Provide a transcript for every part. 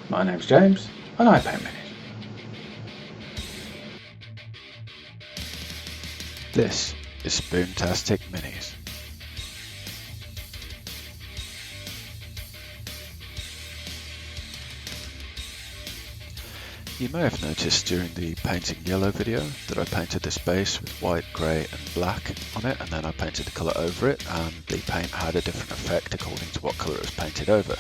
My name's James, and I paint minis. This is Spoontastic Minis. You may have noticed during the painting yellow video that I painted this base with white, grey and black on it, and then I painted the colour over it, and the paint had a different effect according to what colour it was painted over.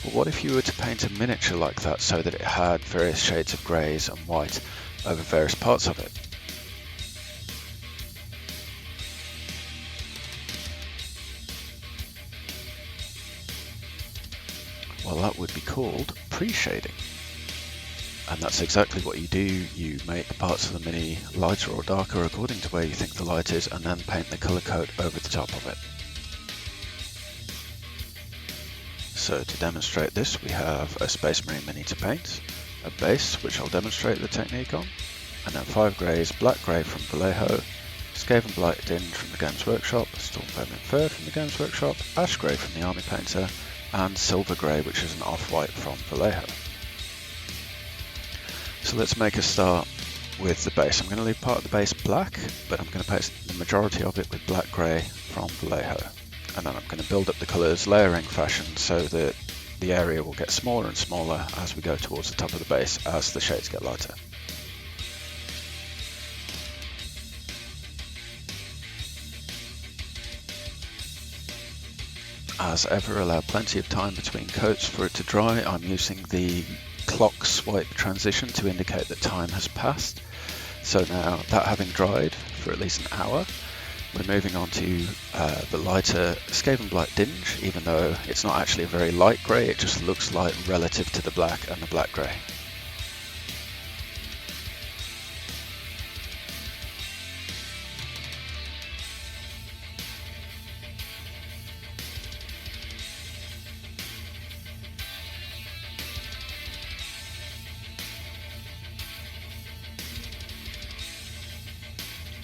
Well, what if you were to paint a miniature like that so that it had various shades of greys and white over various parts of it? Well, that would be called pre-shading. And that's exactly what you do. You make parts of the mini lighter or darker according to where you think the light is, and then paint the colour coat over the top of it. So to demonstrate this, we have a Space Marine mini to paint, a base which I'll demonstrate the technique on, and then 5 greys, black grey from Vallejo, Skaven Blight Dinge from the Games Workshop, Storm Vermin Fur from the Games Workshop, Ash Grey from the Army Painter, and Silver Grey, which is an off-white from Vallejo. So let's make a start with the base. I'm going to leave part of the base black, but I'm going to paint the majority of it with black grey from Vallejo. And then I'm going to build up the colours layering fashion so that the area will get smaller and smaller as we go towards the top of the base as the shades get lighter. As ever, allow plenty of time between coats for it to dry. I'm using the clock swipe transition to indicate that time has passed. So now, that having dried for at least an hour, we're moving on to the lighter Skaven Blight Dinge, even though it's not actually a very light grey, it just looks light relative to the black and the black grey.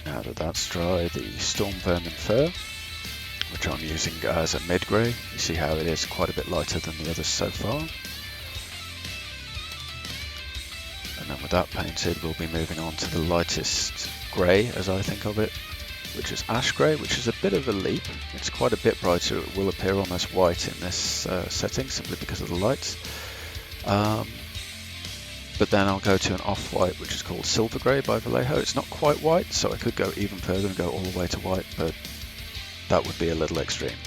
Now that that's dry, the Storm Vermin Fur, which I'm using as a mid-grey. You see how it is quite a bit lighter than the others so far. And then with that painted, we'll be moving on to the lightest grey, as I think of it, which is Ash Grey, which is a bit of a leap. It's quite a bit brighter. It will appear almost white in this setting, simply because of the lights. But then I'll go to an off-white, which is called Silver Grey by Vallejo. It's not quite white, so I could go even further and go all the way to white, but that would be a little extreme.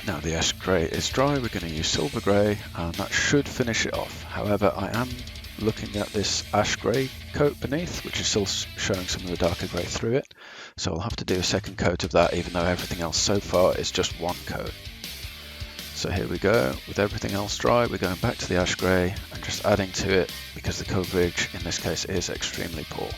Now the Ash Grey is dry, we're going to use Silver Grey, and that should finish it off. However, I am looking at this Ash Grey coat beneath, which is still showing some of the darker grey through it. So I'll have to do a second coat of that, even though everything else so far is just one coat. So here we go, with everything else dry, we're going back to the Ash Grey and just adding to it, because the coverage in this case is extremely poor.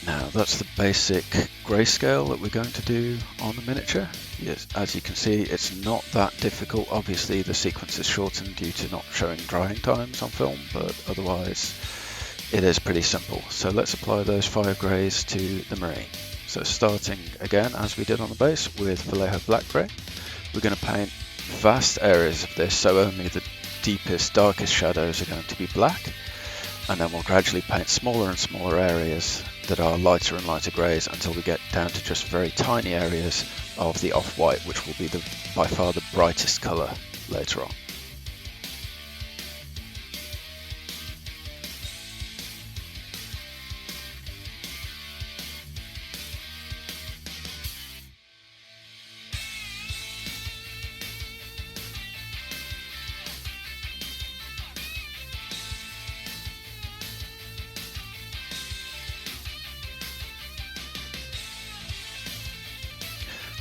Now that's the basic grayscale that we're going to do on the miniature. Yes, as you can see, it's not that difficult. Obviously the sequence is shortened due to not showing drying times on film, but otherwise it is pretty simple. So let's apply those 5 greys to the Marine. So starting again, as we did on the base, with Vallejo Black Grey, we're going to paint vast areas of this, so only the deepest, darkest shadows are going to be black. And then we'll gradually paint smaller and smaller areas that are lighter and lighter greys until we get down to just very tiny areas of the off-white, which will be by far the brightest colour later on.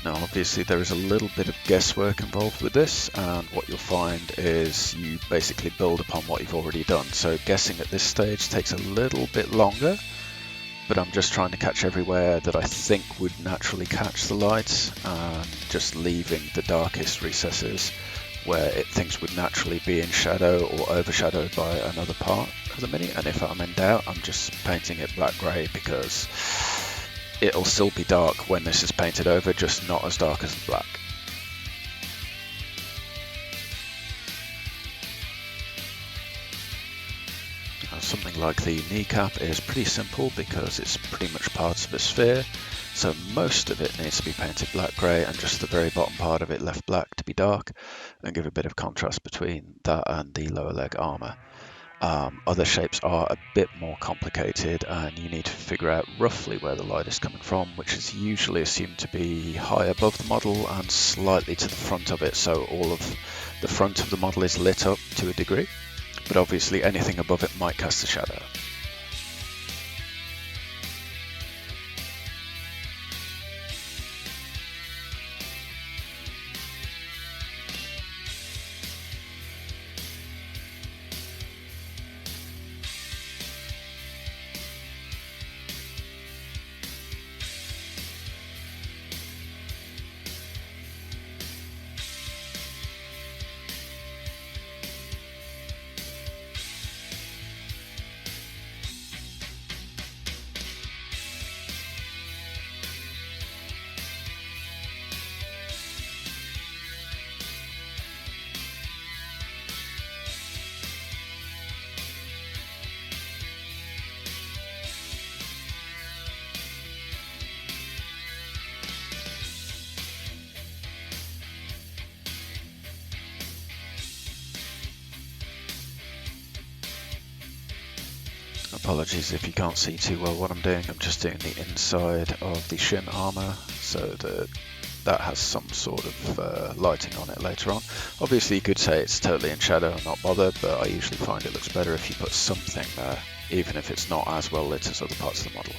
Now obviously there is a little bit of guesswork involved with this, and what you'll find is you basically build upon what you've already done. So guessing at this stage takes a little bit longer, but I'm just trying to catch everywhere that I think would naturally catch the light, and just leaving the darkest recesses where things would naturally be in shadow or overshadowed by another part of the Mini, and if I'm in doubt, I'm just painting it black grey, because it'll still be dark when this is painted over, just not as dark as the black. Something like the kneecap is pretty simple because it's pretty much parts of a sphere, so most of it needs to be painted black grey and just the very bottom part of it left black to be dark and give a bit of contrast between that and the lower leg armour. Other shapes are a bit more complicated, and you need to figure out roughly where the light is coming from, which is usually assumed to be high above the model and slightly to the front of it, so all of the front of the model is lit up to a degree. But obviously anything above it might cast a shadow. Apologies if you can't see too well what I'm doing. I'm just doing the inside of the shin armour so that that has some sort of lighting on it later on. Obviously you could say it's totally in shadow and not bother, but I usually find it looks better if you put something there, even if it's not as well lit as other parts of the model.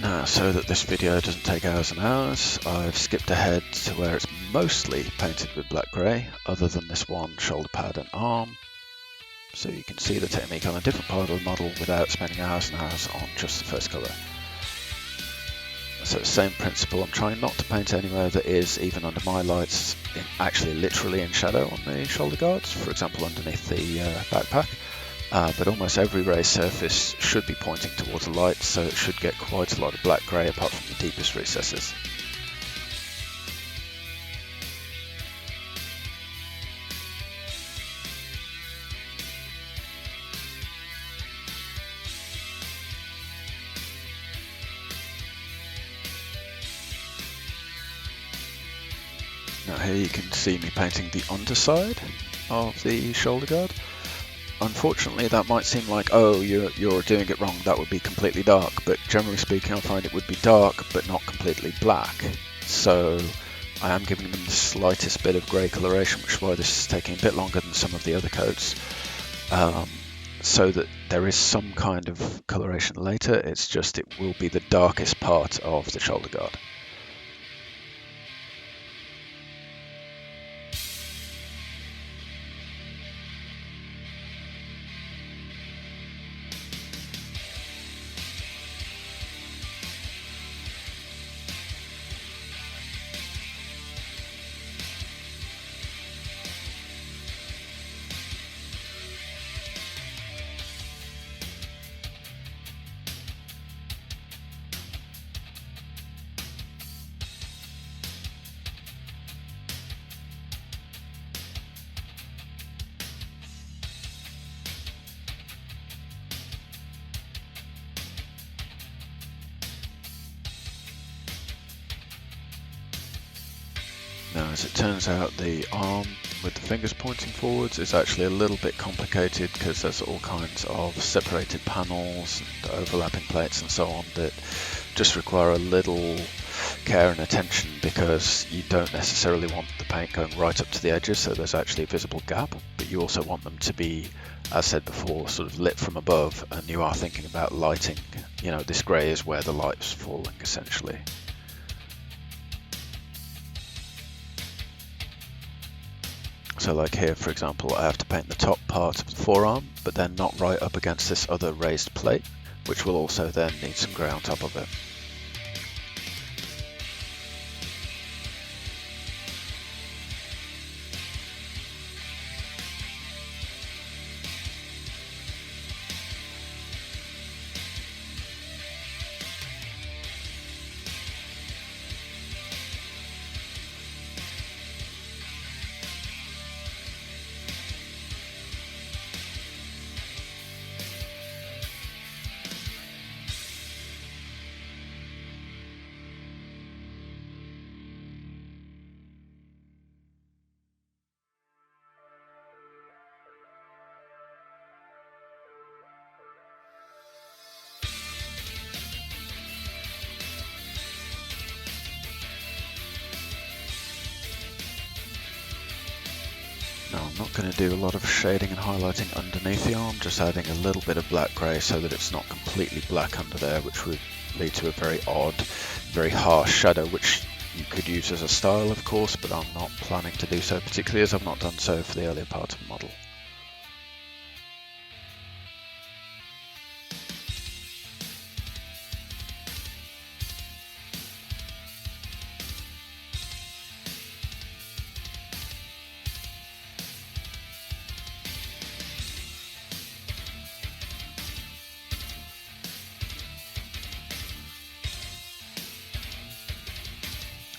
Now, so that this video doesn't take hours and hours, I've skipped ahead to where it's mostly painted with black grey, other than this one shoulder pad and arm. So you can see the technique on a different part of the model without spending hours and hours on just the first colour. So same principle, I'm trying not to paint anywhere that is, even under my lights, actually literally in shadow on the shoulder guards, for example underneath the backpack. But almost every raised surface should be pointing towards the light, so it should get quite a lot of black grey apart from the deepest recesses. Now here you can see me painting the underside of the shoulder guard. Unfortunately, that might seem like, oh, you're doing it wrong, that would be completely dark, but generally speaking I find it would be dark but not completely black. So I am giving them the slightest bit of grey coloration, which is why this is taking a bit longer than some of the other coats, so that there is some kind of coloration later. It's just it will be the darkest part of the shoulder guard. Now, as it turns out, the arm with the fingers pointing forwards is actually a little bit complicated because there's all kinds of separated panels and overlapping plates and so on that just require a little care and attention, because you don't necessarily want the paint going right up to the edges so there's actually a visible gap, but you also want them to be, as said before, sort of lit from above, and you are thinking about lighting. You know, this grey is where the light's falling essentially. So like here, for example, I have to paint the top part of the forearm, but then not right up against this other raised plate. which will also then need some grey on top of it. Now I'm not going to do a lot of shading and highlighting underneath the arm, just adding a little bit of black grey so that it's not completely black under there, which would lead to a very odd, very harsh shadow, which you could use as a style of course, but I'm not planning to do so, particularly as I've not done so for the earlier part of the model.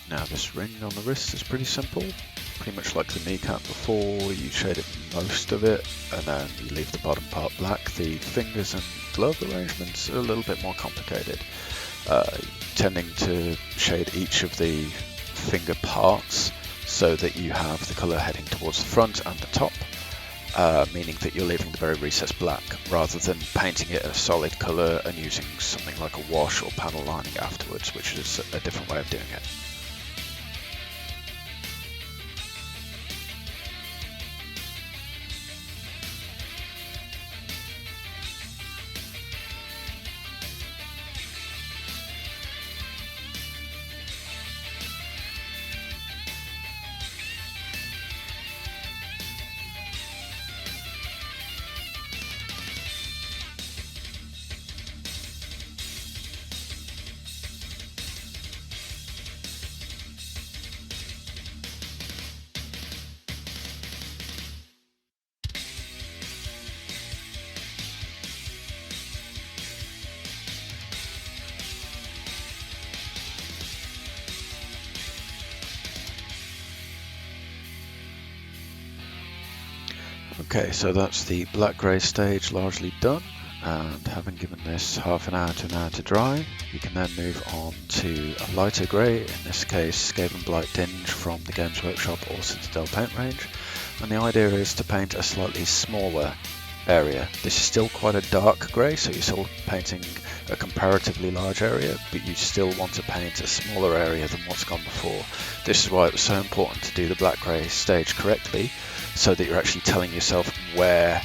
Now this ring on the wrist is pretty simple, pretty much like the kneecap before. You shade it most of it and then you leave the bottom part black. The fingers and glove arrangements are a little bit more complicated, tending to shade each of the finger parts so that you have the colour heading towards the front and the top, meaning that you're leaving the very recessed black rather than painting it a solid colour and using something like a wash or panel lining afterwards, which is a different way of doing it. Okay, so that's the black-grey stage largely done, and having given this half an hour to an hour to dry, you can then move on to a lighter grey, in this case Skaven Blight Dinge from the Games Workshop or Citadel paint range, and the idea is to paint a slightly smaller area. This is still quite a dark grey, so you're still painting a comparatively large area, but you still want to paint a smaller area than what's gone before. This is why it was so important to do the black-grey stage correctly, so that you're actually telling yourself where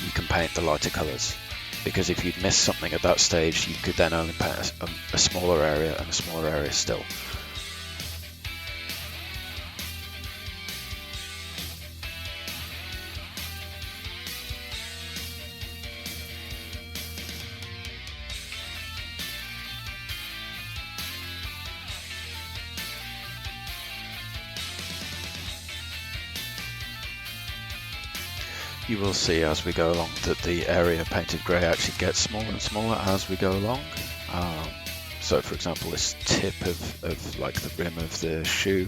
you can paint the lighter colours. Because if you'd missed something at that stage, you could then only paint a smaller area and a smaller area still. You will see as we go along that the area painted grey actually gets smaller and smaller as we go along. So for example, this tip of like the rim of the shoe,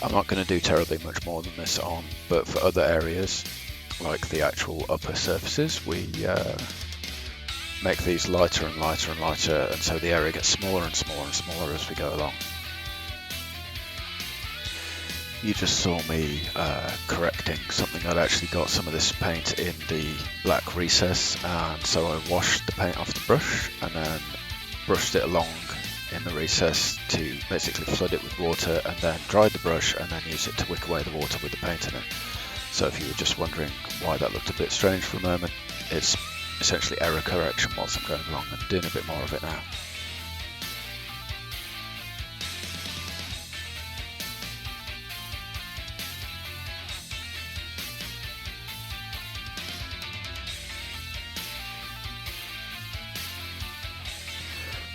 I'm not going to do terribly much more than this on, but for other areas, like the actual upper surfaces, we make these lighter and lighter and lighter, and so the area gets smaller and smaller and smaller as we go along. You just saw me correcting something. I'd actually got some of this paint in the black recess, and so I washed the paint off the brush and then brushed it along in the recess to basically flood it with water, and then dried the brush and then use it to wick away the water with the paint in it. So if you were just wondering why that looked a bit strange for a moment, it's essentially error correction whilst I'm going along and doing a bit more of it now.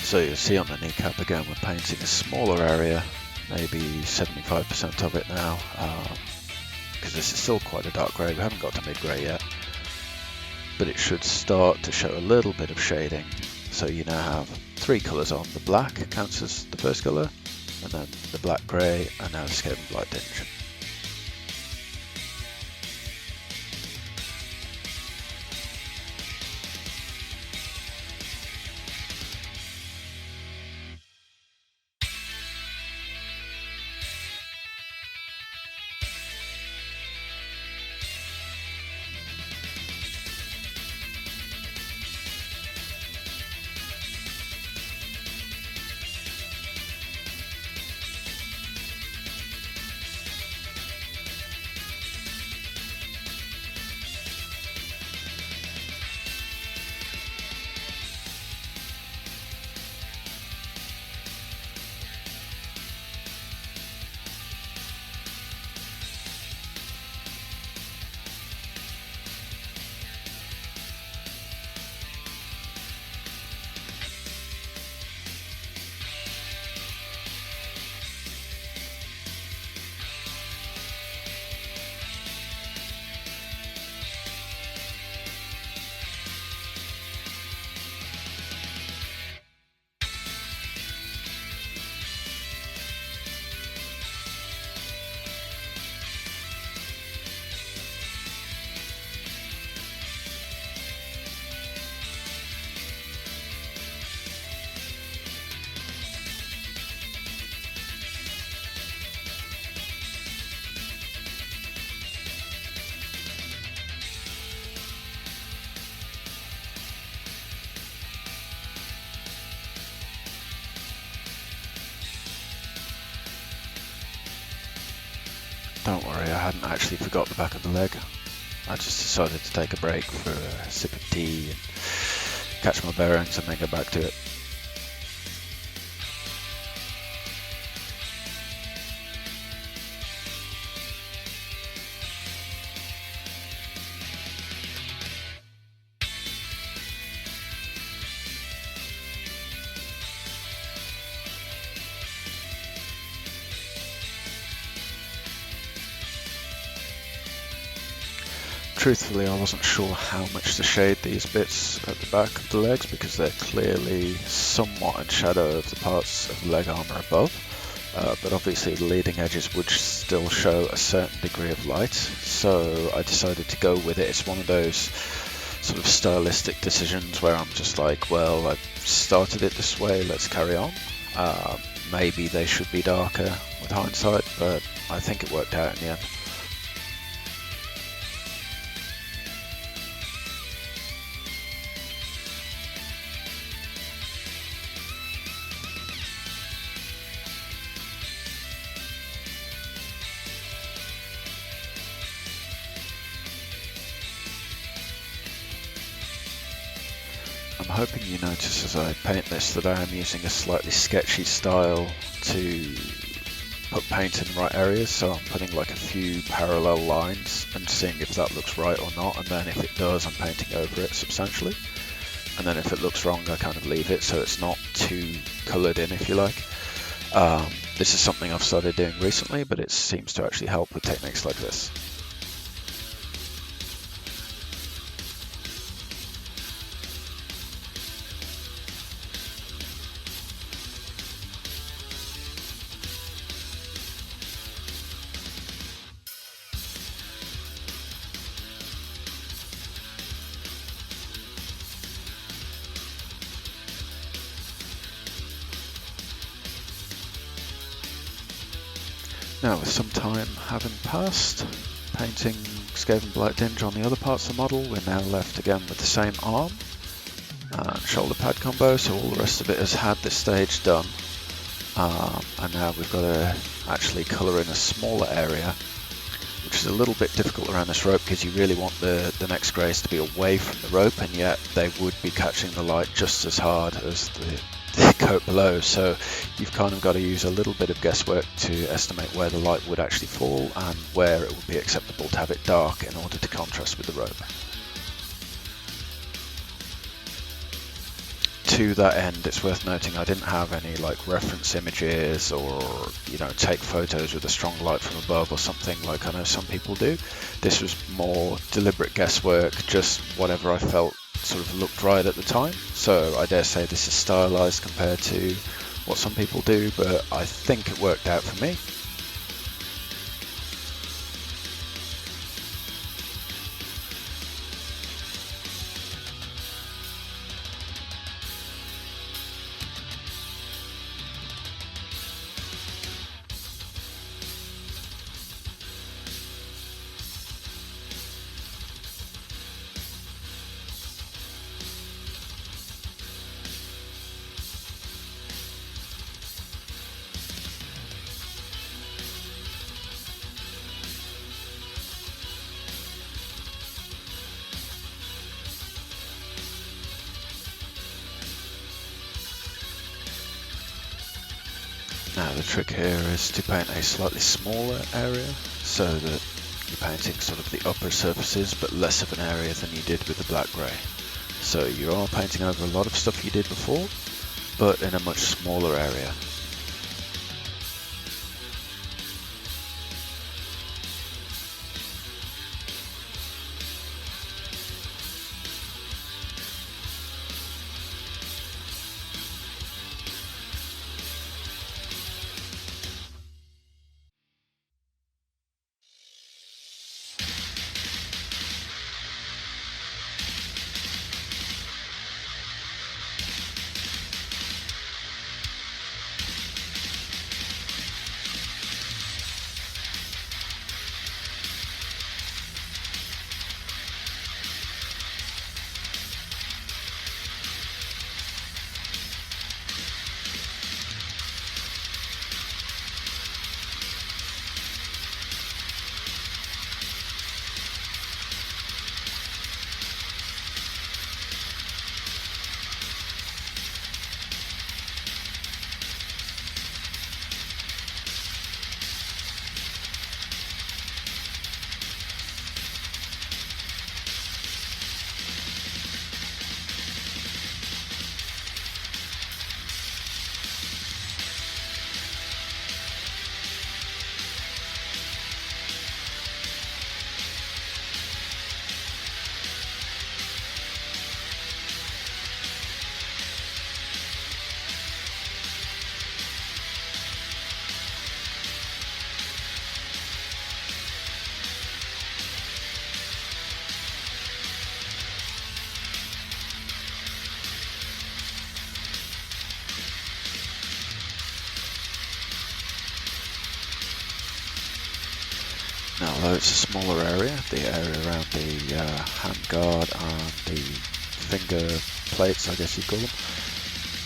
So you'll see on the kneecap again, we're painting a smaller area, maybe 75% of it now, because this is still quite a dark grey. We haven't got to mid-grey yet, but it should start to show a little bit of shading. So you now have three colours on. The black counts as the first colour, and then the black grey, and now the Skaven Blight tinge. Don't worry, I hadn't actually forgot the back of the leg. I just decided to take a break for a sip of tea and catch my bearings and then go back to it. Truthfully, I wasn't sure how much to shade these bits at the back of the legs because they're clearly somewhat in shadow of the parts of the leg armour above, but obviously the leading edges would still show a certain degree of light, so I decided to go with it. It's one of those sort of stylistic decisions where I'm just like, well, I've started it this way, let's carry on. Maybe they should be darker with hindsight, but I think it worked out in the end. I'm hoping you notice as I paint this that I am using a slightly sketchy style to put paint in the right areas, so I'm putting like a few parallel lines and seeing if that looks right or not, and then if it does I'm painting over it substantially, and then if it looks wrong I kind of leave it so it's not too coloured in, if you like. This is something I've started doing recently, but it seems to actually help with techniques like this. Now, with some time having passed, painting Skaven Blight tinge on the other parts of the model, we're now left again with the same arm and shoulder pad combo, so all the rest of it has had this stage done. And now we've got to actually colour in a smaller area, which is a little bit difficult around this rope because you really want the next greys to be away from the rope, and yet they would be catching the light just as hard as the coat below, so you've kind of got to use a little bit of guesswork to estimate where the light would actually fall and where it would be acceptable to have it dark in order to contrast with the rope. to that end, it's worth noting I didn't have any like reference images or, you know, take photos with a strong light from above or something like I know some people do. This was more deliberate guesswork, just whatever I felt sort of looked right at the time. So I dare say this is stylized compared to what some people do, but I think it worked out for me. Now the trick here is to paint a slightly smaller area so that you're painting sort of the upper surfaces but less of an area than you did with the black grey. So you are painting over a lot of stuff you did before, but in a much smaller area. Now, although it's a smaller area, the area around the hand guard and the finger plates, I guess you'd call them,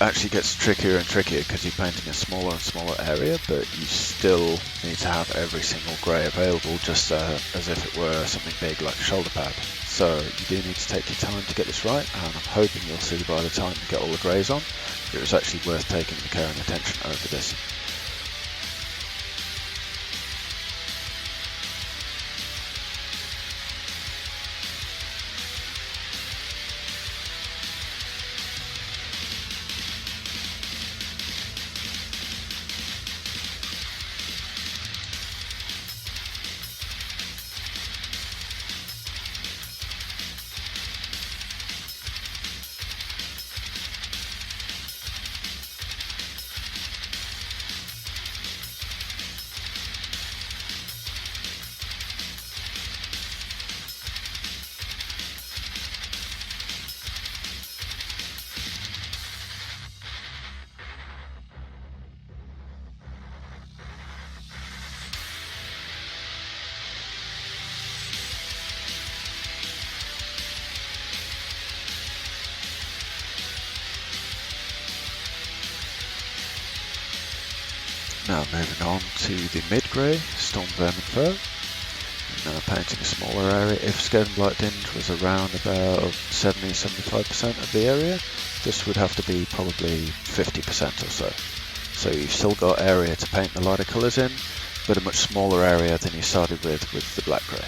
actually gets trickier and trickier because you're painting a smaller and smaller area, but you still need to have every single grey available, just as if it were something big like a shoulder pad. So you do need to take your time to get this right, and I'm hoping you'll see by the time you get all the greys on, it was actually worth taking the care and attention over this. Now moving on to the mid-grey, Storm Vermin Fur. Now painting a smaller area. If Skaven Blight Dinge was around about 70-75% of the area, this would have to be probably 50% or so. So you've still got area to paint the lighter colours in, but a much smaller area than you started with the black grey.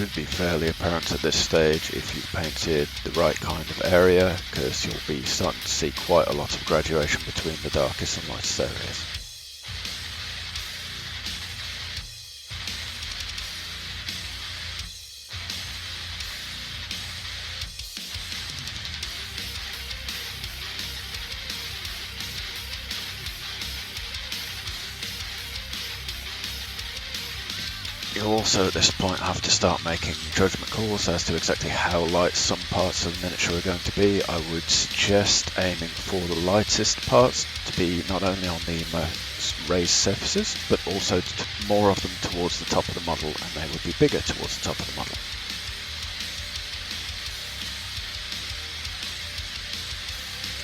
should be fairly apparent at this stage if you've painted the right kind of area, because you'll be starting to see quite a lot of graduation between the darkest and lightest areas. You'll also at this point have to start making judgment calls as to exactly how light some parts of the miniature are going to be. I would suggest aiming for the lightest parts to be not only on the most raised surfaces, but also more of them towards the top of the model, and they would be bigger towards the top of the model.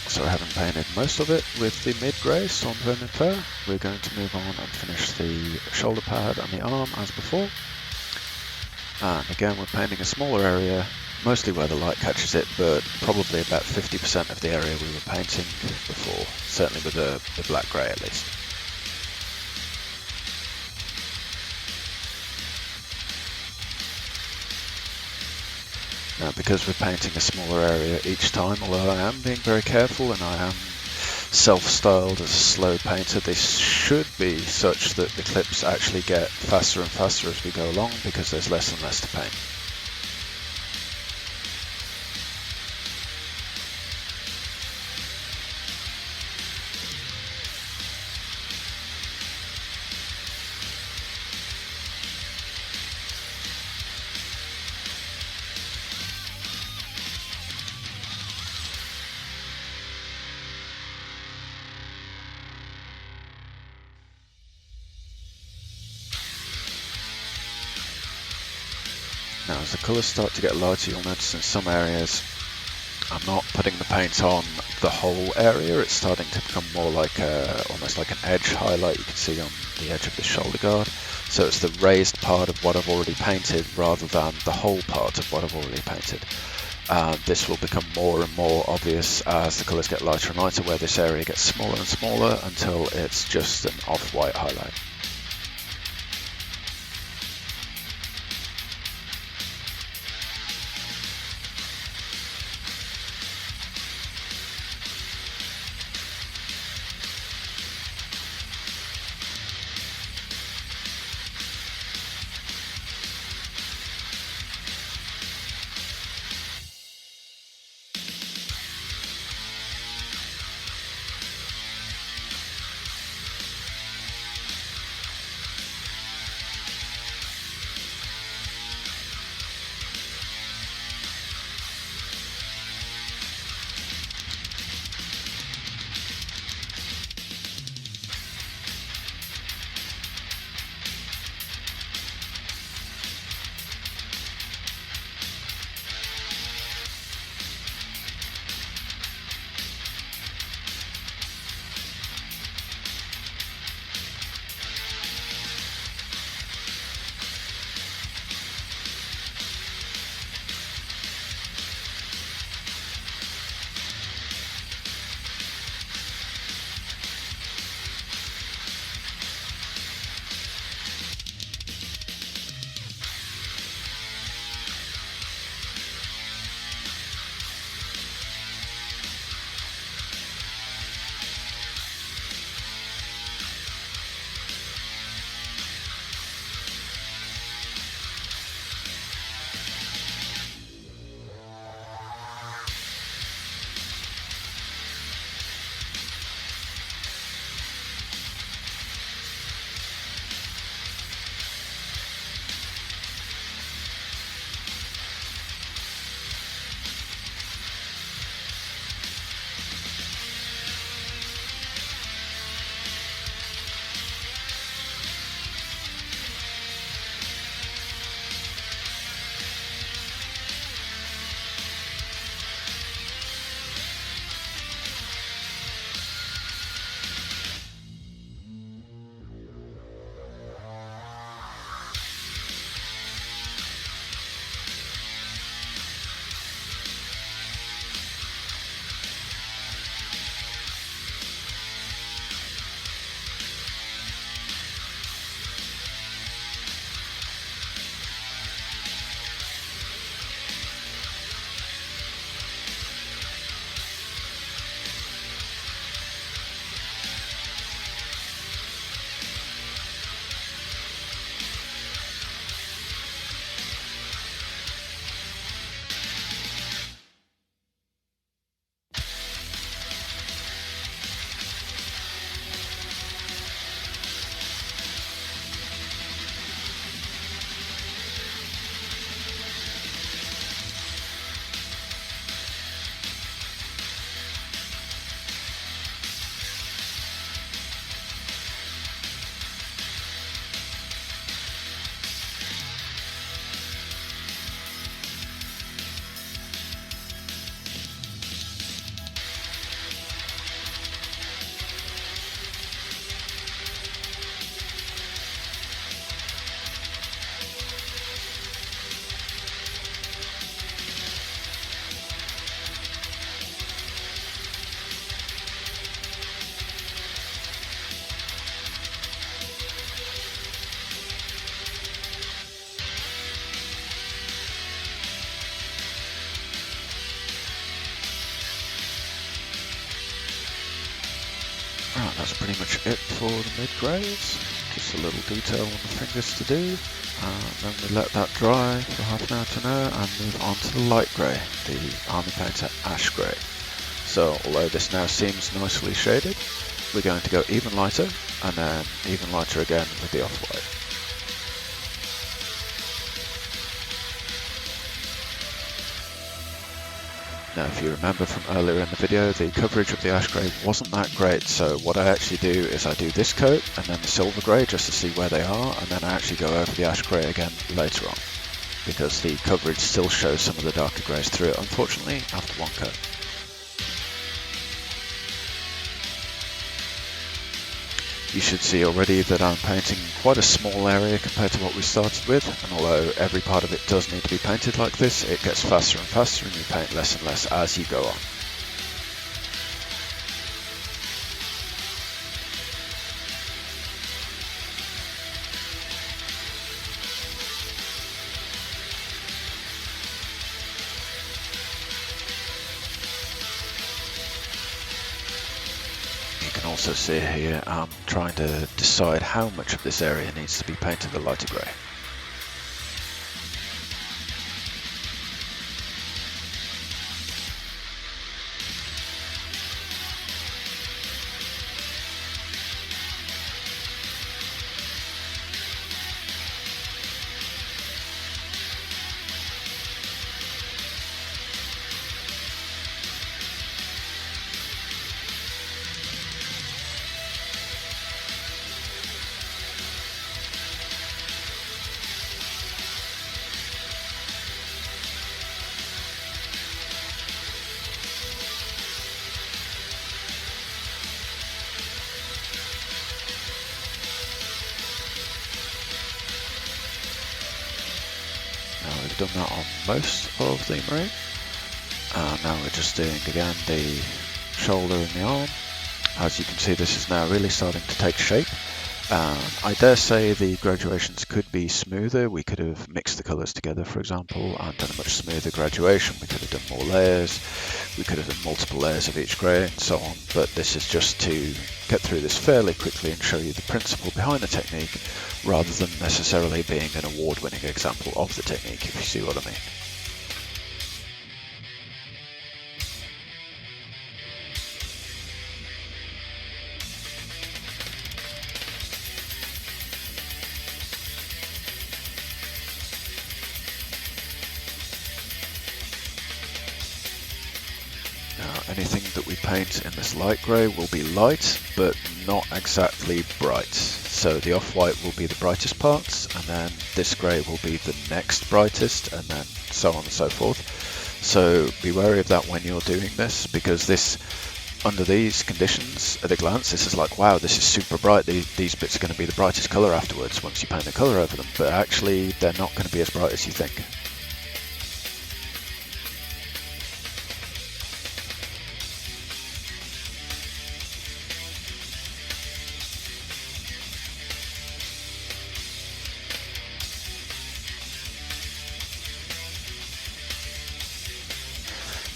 So having painted most of it with the mid-grey Storm Vermin Fur, we're going to move on and finish the shoulder pad and the arm as before. And again, we're painting a smaller area, mostly where the light catches it, but probably about 50% of the area we were painting before, certainly with the black-grey at least. Now, because we're painting a smaller area each time, although I am being very careful and I am self-styled as a slow painter, this should be such that the clips actually get faster and faster as we go along, because there's less and less to paint. Now, as the colours start to get lighter, you'll notice in some areas I'm not putting the paint on the whole area. It's starting to become more like almost like an edge highlight you can see on the edge of the shoulder guard. So it's the raised part of what I've already painted rather than the whole part of what I've already painted. This will become more and more obvious as the colours get lighter and lighter, where this area gets smaller and smaller until it's just an off-white highlight. that's pretty much it for the mid-grays. Just a little detail on the fingers to do. And then we let that dry for half an hour to an hour and move on to the light grey, the Army Painter Ash Grey. So although this now seems nicely shaded, we're going to go even lighter and then even lighter again with the off-white. Now if you remember from earlier in the video, the coverage of the ash grey wasn't that great, so what I actually do is I do this coat and then the silver grey just to see where they are, and then I actually go over the ash grey again later on, because the coverage still shows some of the darker greys through it, unfortunately, after one coat. You should see already that I'm painting quite a small area compared to what we started with, and although every part of it does need to be painted like this, it gets faster and faster and you paint less and less as you go on. You can also see here I'm trying to decide how much of this area needs to be painted a lighter grey. Now we've done that on most of the marine, and now we're just doing again the shoulder and the arm. As you can see, this is now really starting to take shape. I dare say the graduations could be smoother. We could have mixed the colours together, for example, and done a much smoother graduation. We could have done more layers, we could have done multiple layers of each grey and so on, but this is just to get through this fairly quickly and show you the principle behind the technique, rather than necessarily being an award-winning example of the technique, if you see what I mean. Now, anything that we paint in this light grey will be light, but not exactly bright. So the off-white will be the brightest parts, and then this grey will be the next brightest, and then so on and so forth. So be wary of that when you're doing this, because this, under these conditions, at a glance, this is like, wow, this is super bright. These bits are going to be the brightest colour afterwards once you paint the colour over them, but actually they're not going to be as bright as you think.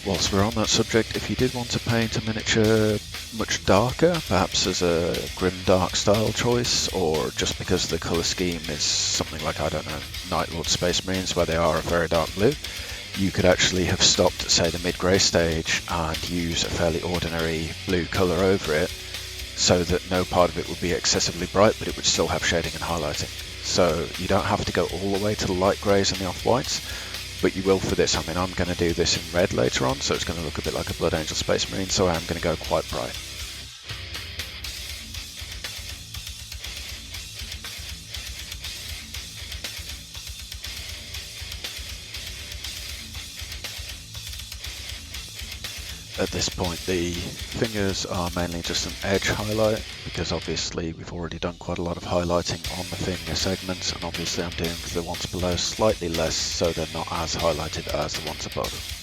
Whilst we're on that subject, if you did want to paint a miniature much darker, perhaps as a grim dark style choice, or just because the colour scheme is something like, I don't know, Night Lord Space Marines, where they are a very dark blue, you could actually have stopped at, say, the mid-grey stage and use a fairly ordinary blue colour over it, so that no part of it would be excessively bright, but it would still have shading and highlighting. So you don't have to go all the way to the light greys and the off-whites, but you will for this. I mean, I'm going to do this in red later on, so it's going to look a bit like a Blood Angel Space Marine, so I am going to go quite bright. At this point, the fingers are mainly just an edge highlight, because obviously we've already done quite a lot of highlighting on the finger segments, and obviously I'm doing the ones below slightly less, so they're not as highlighted as the ones above.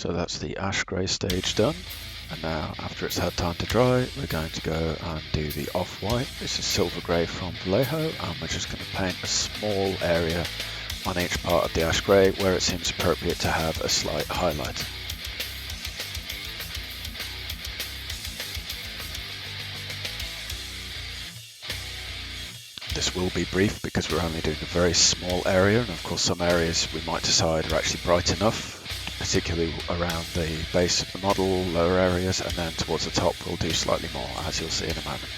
So that's the ash grey stage done. And now, after it's had time to dry, we're going to go and do the off-white. This is silver grey from Vallejo, and we're just going to paint a small area on each part of the ash grey where it seems appropriate to have a slight highlight. This will be brief because we're only doing a very small area, and of course some areas we might decide are actually bright enough, particularly around the base of the model, lower areas, and then towards the top we'll do slightly more, as you'll see in a moment.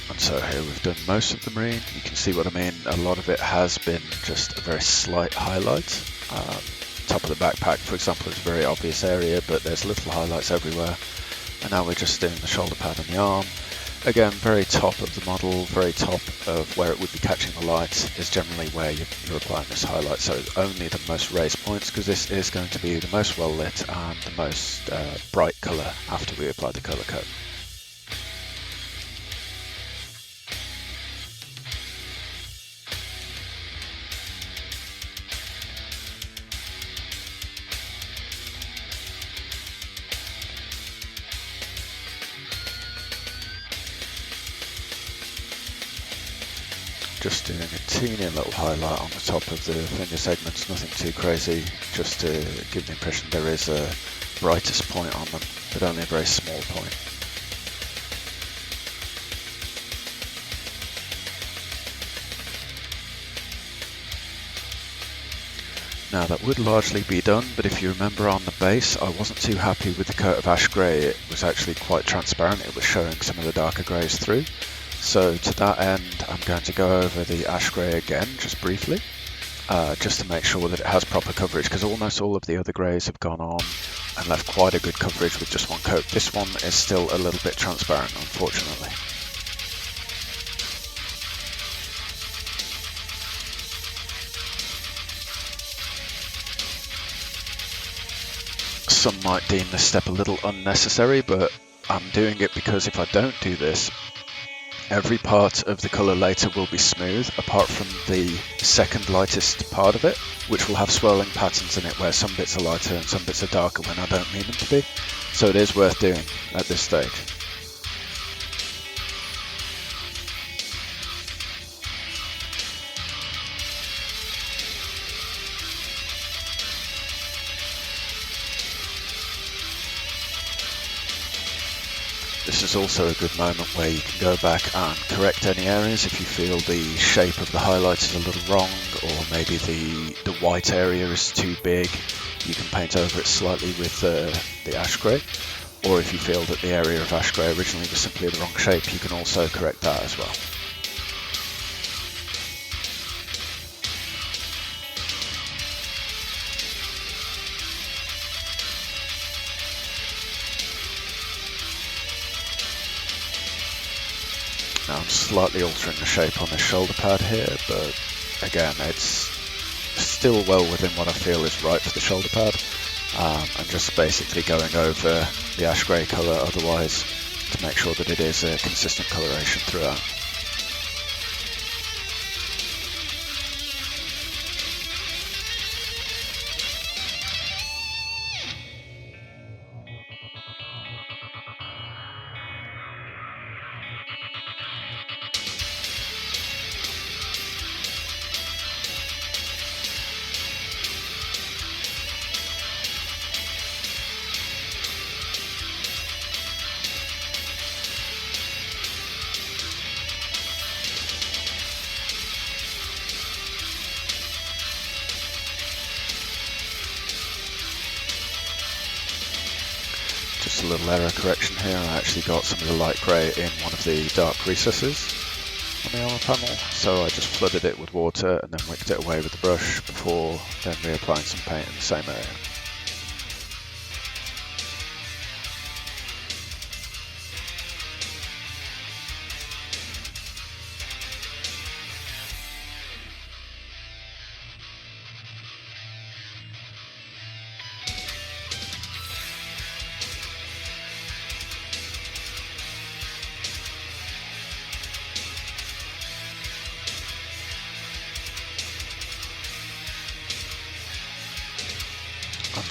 And so here we've done most of the marine. You can see what I mean. A lot of it has been just a very slight highlight. Top of the backpack, for example, is a very obvious area, but there's little highlights everywhere. And now we're just doing the shoulder pad and the arm. Again, very top of the model, very top of where it would be catching the light is generally where you're applying this highlight. So only the most raised points, because this is going to be the most well lit and the most bright colour after we apply the colour coat. Just doing a teeny little highlight on the top of the finger segments, nothing too crazy, just to give the impression there is a brightest point on them, but only a very small point. Now that would largely be done, but if you remember on the base, I wasn't too happy with the coat of ash grey. It was actually quite transparent, it was showing some of the darker greys through. So to that end, I'm going to go over the ash grey again, just briefly, just to make sure that it has proper coverage, because almost all of the other greys have gone on and left quite a good coverage with just one coat. This one is still a little bit transparent, unfortunately. Some might deem this step a little unnecessary, but I'm doing it because if I don't do this, every part of the colour later will be smooth, apart from the second lightest part of it, which will have swirling patterns in it where some bits are lighter and some bits are darker when I don't mean them to be. So it is worth doing at this stage. This is also a good moment where you can go back and correct any areas if you feel the shape of the highlight is a little wrong, or maybe the white area is too big. You can paint over it slightly with the ash grey, or if you feel that the area of ash grey originally was simply the wrong shape, you can also correct that as well. Now I'm slightly altering the shape on the shoulder pad here, but again, it's still well within what I feel is right for the shoulder pad. I'm just basically going over the ash grey colour otherwise to make sure that it is a consistent coloration throughout. Just a little error correction here, I actually got some of the light grey in one of the dark recesses on the armour panel, so I just flooded it with water and then wicked it away with the brush before then reapplying some paint in the same area.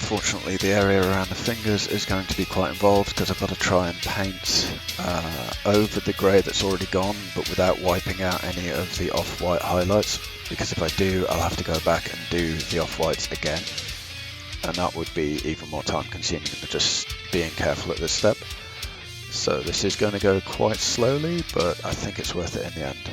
Unfortunately, the area around the fingers is going to be quite involved because I've got to try and paint over the grey that's already gone, but without wiping out any of the off-white highlights, because if I do, I'll have to go back and do the off-whites again, and that would be even more time consuming than just being careful at this step. So this is going to go quite slowly, but I think it's worth it in the end.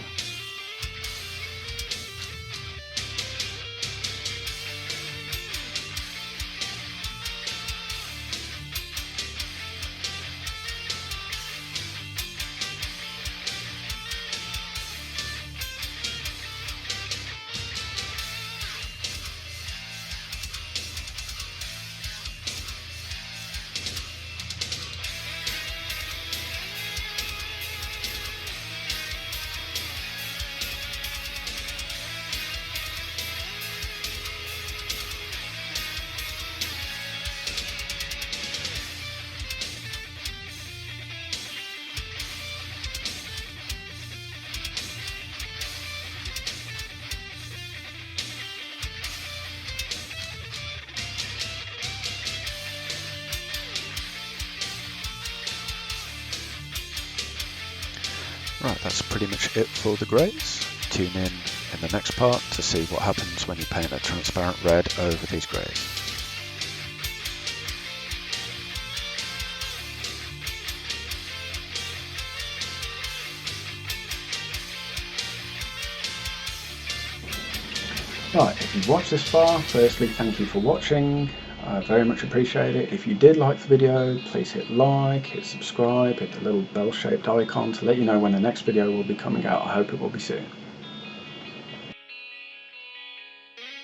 Right, that's pretty much it for the greys. Tune in the next part to see what happens when you paint a transparent red over these greys. Right, if you've watched this far, firstly thank you for watching. I very much appreciate it. If you did like the video, please hit like, hit subscribe, hit the little bell-shaped icon to let you know when the next video will be coming out. I hope it will be soon.